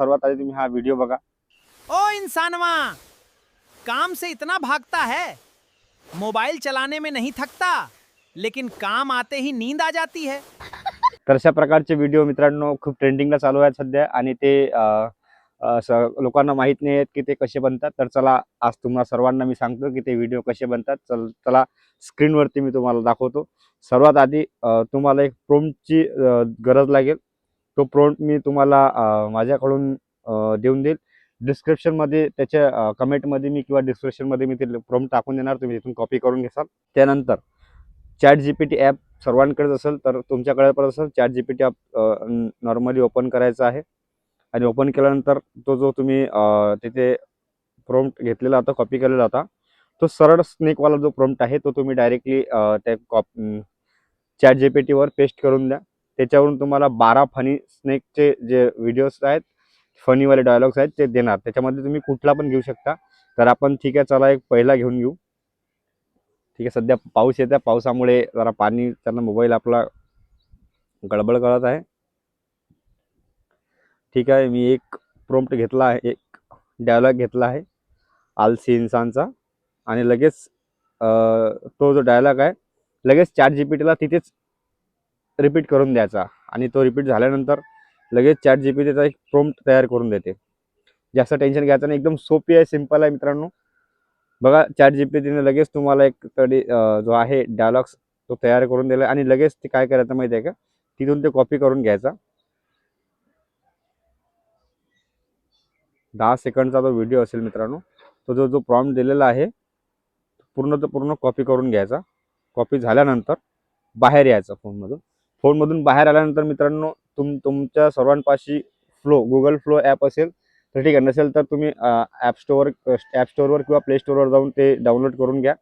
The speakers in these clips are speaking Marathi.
सर्वात आधी तुम्ही हा व्हिडिओ बघा। ओ इंसानवा, काम से इतना भागता है, मोबाइल चलाने में नहीं थकता, लेकिन काम आते ही नींद आ जाती है। तर अशा प्रकारचे व्हिडिओ मित्रांनो खूप ट्रेंडिंगला चालू आहेत सध्या आणि ते लोकांना माहीत नाही आहेत की ते कसे बनतात। तर चला आज तुम्हाला सर्वांना मी सांगतो की ते व्हिडिओ कसे बनतात। चला स्क्रीनवरती मी तुम्हाला दाखवतो। सर्वात आधी तुम्हाला एक प्रॉम्प्टची गरज लागेल। तो प्रॉम्प्ट मी तुम्हाला माझ्याकडून देऊन देईल। डिस्क्रिप्शनमध्ये त्याच्या कमेंटमध्ये मी किंवा डिस्क्रिप्शनमध्ये मी ते प्रॉम्प्ट टाकून देणार, तुम्ही तिथून कॉपी करून घ्याल। त्यानंतर ChatGPT ॲप सर्वांकडेच असेल, तर तुमच्याकडे पण असेल ChatGPT ॲप नॉर्मली ओपन करायचं आहे आणि ओपन केल्यानंतर तो जो तुम्ही तिथे प्रॉम्प्ट घेतलेला होता, कॉपी केलेला होता, तो सरळ स्नेकवाला जो प्रॉम्प्ट आहे तो तुम्ही डायरेक्टली त्या ChatGPTवर पेस्ट करून द्या। त्याच्यावरून तुम्हाला 12 फनी स्नेकचे जे व्हिडिओज आहेत, फनीवाले डायलॉग्स आहेत ते देणार। त्याच्यामध्ये तुम्ही कुठला पण घेऊ शकता। तर आपण ठीक आहे, चला एक पहिला घेऊन घेऊ। ठीक आहे, सध्या पाऊस येत आहे, पावसामुळे जरा पाणी त्यांना मोबाईल आपला गडबड करत आहे। ठीक आहे, मी एक प्रॉम्प्ट घेतला आहे, एक डायलॉग घेतला आहे आलसी इंसानचा आणि लगेच तो जो डायलॉग आहे लगेच ChatGPTला तिथेच रिपीट करून द्यायचा आणि तो रिपीट झाल्यानंतर लगेच ChatGPT त्याचा एक प्रॉम्प्ट तयार करून देते। जास्त टेन्शन घ्यायचं नाही, एकदम सोपी आहे, सिंपल आहे मित्रांनो। बघा ChatGPTने लगेच तुम्हाला एक तरी जो आहे डायलॉग्स तो तयार करून दिला आणि लगेच ते काय करायचं माहिती आहे का, तिथून ते कॉपी करून घ्यायचा। 10 सेकंडचा तो व्हिडिओ असेल मित्रांनो, तो जो प्रॉम्प्ट दिलेला आहे पूर्ण कॉपी करून घ्यायचा। कॉपी झाल्यानंतर बाहेर यायचं फोनमधून बाहेर आल्यानंतर मित्रांनो तुमच्या सर्वांपाशी गुगल फ्लो ॲप असेल तर ठीक आहे, नसेल तर तुम्ही ॲप स्टोअरवर किंवा प्ले स्टोअरवर जाऊन ते डाउनलोड करून घ्या।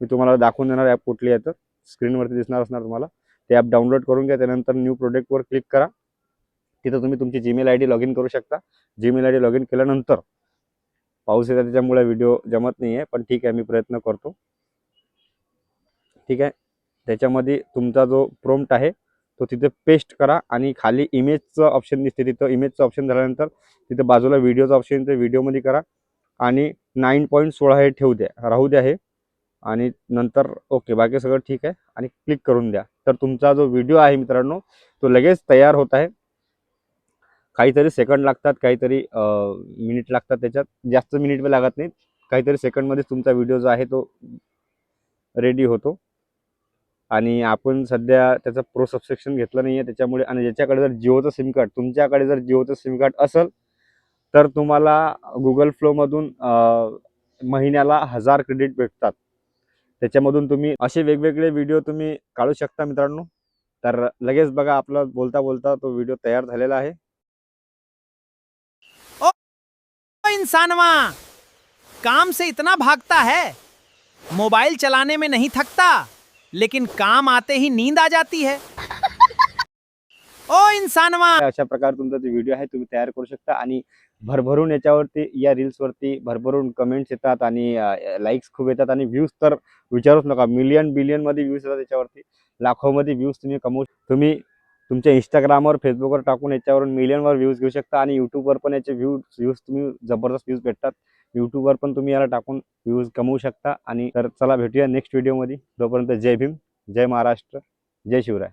मी तुम्हाला दाखवून देणार ॲप कुठली आहे, तर स्क्रीनवरती दिसणार असणार तुम्हाला। ते ॲप डाउनलोड करून घ्या, त्यानंतर न्यू प्रोजेक्टवर क्लिक करा। तिथं तुम्ही तुमची जीमेल ID लॉग इन करू शकता। जीमेल ID लॉग इन केल्यानंतर पाऊस येतो त्याच्यामुळे व्हिडिओ जमत नाही आहे, पण ठीक आहे मी प्रयत्न करतो। ठीक आहे, त्याच्यामध्ये तुमचा जो प्रॉम्प्ट आहे तो तिथे पेस्ट करा आणि खाली इमेजचं ऑप्शन दिसते, तिथं इमेजचं ऑप्शन झाल्यानंतर तिथे बाजूला व्हिडिओचं ऑप्शन, ते व्हिडिओमध्ये करा आणि 9.16 हे ठेवू द्या, राहू द्या हे, आणि नंतर ओके बाकी सगळं ठीक आहे आणि क्लिक करून द्या। तर तुमचा जो व्हिडिओ आहे मित्रांनो तो लगेच तयार होत आहे। काहीतरी सेकंड लागतात, काहीतरी मिनिट लागतात, त्याच्यात जास्त मिनिट पण लागत नाहीत, काहीतरी सेकंडमध्येच तुमचा व्हिडिओ जो आहे तो रेडी होतो। आणि आपण सध्या त्याचं प्रो सबस्क्रिप्शन घेतलं नाही आहे त्याच्यामुळे, आणि ज्याच्याकडे जर जिओचं सिम कार्ड, तुमच्याकडे जर जिओचं सिम कार्ड असेल तर तुम्हाला गुगल फ्लोमधून महिन्याला 1000 क्रेडिट भेटतात। त्याच्यामधून तुम्ही असे वेगवेगळे व्हिडिओ तुम्ही काढू शकता मित्रांनो। तर लगेच बघा आपला बोलता बोलता तो व्हिडिओ तयार झालेला आहे। ओ इंसानवा, काम से इतना भागता है, मोबाइल चलाने में नहीं थकता, लेकिन काम आते ही नींद आ जाती है। ओ इंसानवा, अशा प्रकारे तुमचा जो व्हिडिओ आहे तुम्ही तयार करू शकता आणि भरभरून याच्यावरती या रील्सवरती भरभरून कमेंट्स येतात आणि लाईक्स खूप येतात आणि व्ह्यूज तर विचारूच नका, मिलियन बिलियन मध्ये व्ह्यूज येतात त्याच्यावरती, लाखोमध्ये व्ह्यूज तुम्ही तुम्ही तुमच्या इंस्टाग्रामवर फेसबुकवर टाकून याच्यावरून मिलियनवर व्ह्यूज घेऊ शकता आणि यूट्यूबवर पण याचे व्ह्यूज तुम्ही जबरदस्त व्ह्यूज भेटतात। यूट्यूबवर पण तुम्ही याला टाकून व्ह्यूज कमवू शकता। आणि तर चला भेटूया नेक्स्ट व्हिडिओमध्ये, तोपर्यंत जय भीम, जय महाराष्ट्र, जय शिवराय।